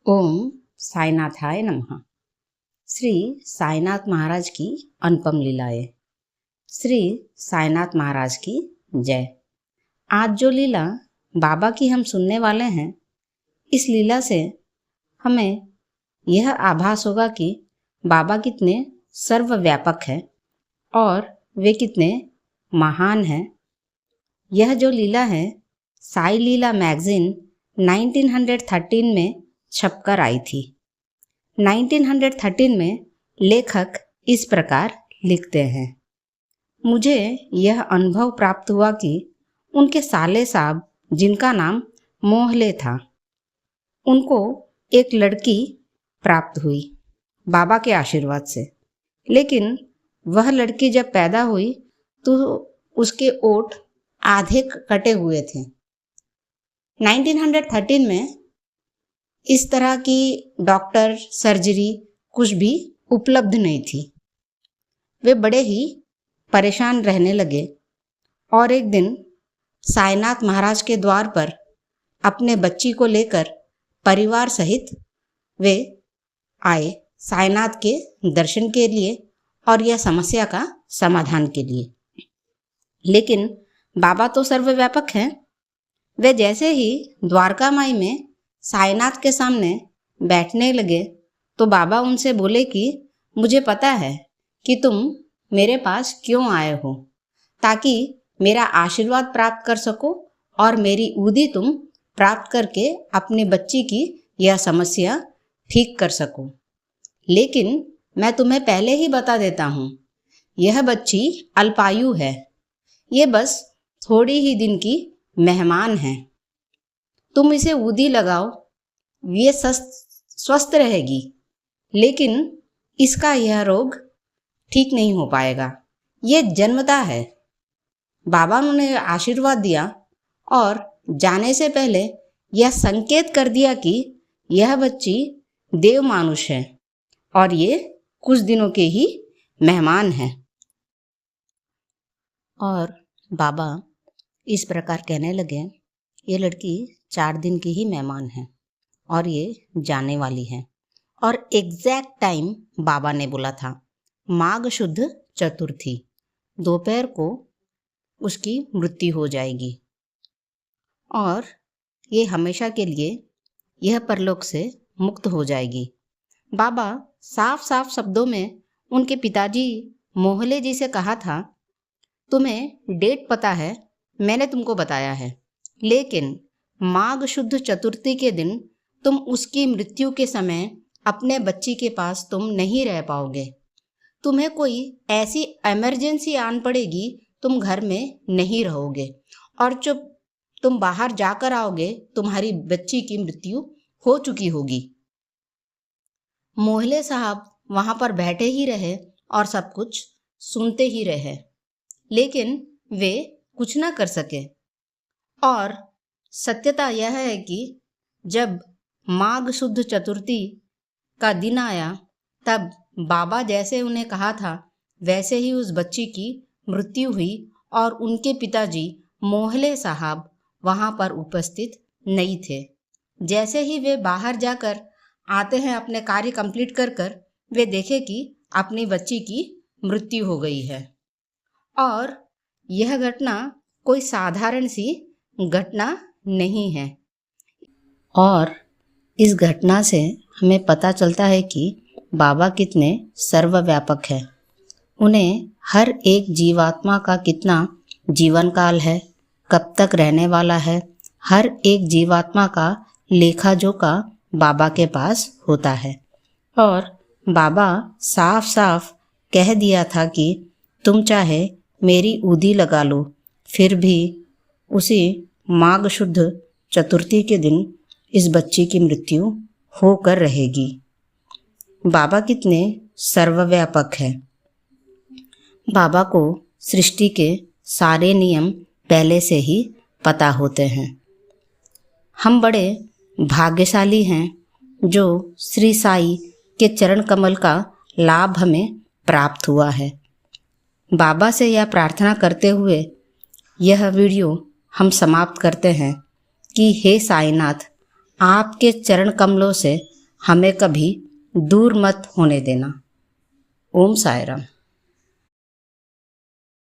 ओम साईनाथाय नमः। श्री साईनाथ महाराज की अनुपम लीलाएं। श्री साईनाथ महाराज की जय। आज जो लीला बाबा की हम सुनने वाले हैं, इस लीला से हमें यह आभास होगा कि बाबा कितने सर्वव्यापक हैं और वे कितने महान हैं। यह जो लीला है साई लीला मैगजीन 1913 में छपकर आई थी। 1913 में लेखक इस प्रकार लिखते हैं, मुझे यह अनुभव प्राप्त हुआ कि उनके साले साहब, जिनका नाम मोहले था, उनको एक लड़की प्राप्त हुई बाबा के आशीर्वाद से। लेकिन वह लड़की जब पैदा हुई तो उसके ओठ आधे कटे हुए थे। 1913 में इस तरह की डॉक्टर सर्जरी कुछ भी उपलब्ध नहीं थी। वे बड़े ही परेशान रहने लगे और एक दिन साईनाथ महाराज के द्वार पर अपने बच्ची को लेकर परिवार सहित वे आए साईनाथ के दर्शन के लिए और यह समस्या का समाधान के लिए। लेकिन बाबा तो सर्वव्यापक हैं। वे जैसे ही द्वारका माई में साईनाथ के सामने बैठने लगे तो बाबा उनसे बोले कि मुझे पता है कि तुम मेरे पास क्यों आए हो, ताकि मेरा आशीर्वाद प्राप्त कर सको और मेरी उदी तुम प्राप्त करके अपनी बच्ची की यह समस्या ठीक कर सको। लेकिन मैं तुम्हें पहले ही बता देता हूँ, यह बच्ची अल्पायु है, ये बस थोड़ी ही दिन की मेहमान है। तुम इसे उदी लगाओ, ये स्वस्थ रहेगी, लेकिन इसका यह रोग ठीक नहीं हो पाएगा, ये जन्मता है। बाबा ने आशीर्वाद दिया और जाने से पहले यह संकेत कर दिया कि यह बच्ची देव मानुष है और ये कुछ दिनों के ही मेहमान है। और बाबा इस प्रकार कहने लगे, ये लड़की 4 दिन की ही मेहमान है और ये जाने वाली है। और एग्जैक्ट टाइम बाबा ने बोला था, माघ शुद्ध चतुर्थी, दोपहर को उसकी मृत्यु हो जाएगी और ये हमेशा के लिए यह परलोक से मुक्त हो जाएगी। बाबा साफ साफ शब्दों में उनके पिताजी मोहले जी से कहा था, तुम्हें डेट पता है, मैंने तुमको बताया है, लेकिन माघ शुद्ध चतुर्थी के दिन तुम उसकी मृत्यु के समय अपने बच्ची के पास तुम नहीं रह पाओगे। तुम्हें कोई ऐसी इमरजेंसी आन पड़ेगी, तुम घर में नहीं रहोगे और जब तुम बाहर जाकर आओगे तुम्हारी बच्ची की मृत्यु हो चुकी होगी। मोहले साहब वहां पर बैठे ही रहे और सब कुछ सुनते ही रहे, लेकिन वे कुछ ना कर सके। और सत्यता यह है कि जब माघ शुद्ध चतुर्थी का दिन आया तब बाबा जैसे उन्हें कहा था वैसे ही उस बच्ची की मृत्यु हुई और उनके पिताजी मोहले साहब वहाँ पर उपस्थित नहीं थे। जैसे ही वे बाहर जाकर आते हैं अपने कार्य कंप्लीट कर वे देखे कि अपनी बच्ची की मृत्यु हो गई है। और यह घटना कोई साधारण सी घटना नहीं है और इस घटना से हमें पता चलता है कि बाबा कितने सर्वव्यापक है। उन्हें हर एक जीवात्मा का कितना जीवन काल है, कब तक रहने वाला है, हर एक जीवात्मा का लेखा जोखा बाबा के पास होता है। और बाबा साफ साफ कह दिया था कि तुम चाहे मेरी उदी लगा लो, फिर भी उसी माघ शुद्ध चतुर्थी के दिन इस बच्ची की मृत्यु होकर रहेगी। बाबा कितने सर्वव्यापक है। बाबा को सृष्टि के सारे नियम पहले से ही पता होते हैं। हम बड़े भाग्यशाली हैं जो श्री साई के चरण कमल का लाभ हमें प्राप्त हुआ है। बाबा से यह प्रार्थना करते हुए यह वीडियो हम समाप्त करते हैं कि हे साईनाथ, आपके चरण कमलों से हमें कभी दूर मत होने देना। ओम साई राम।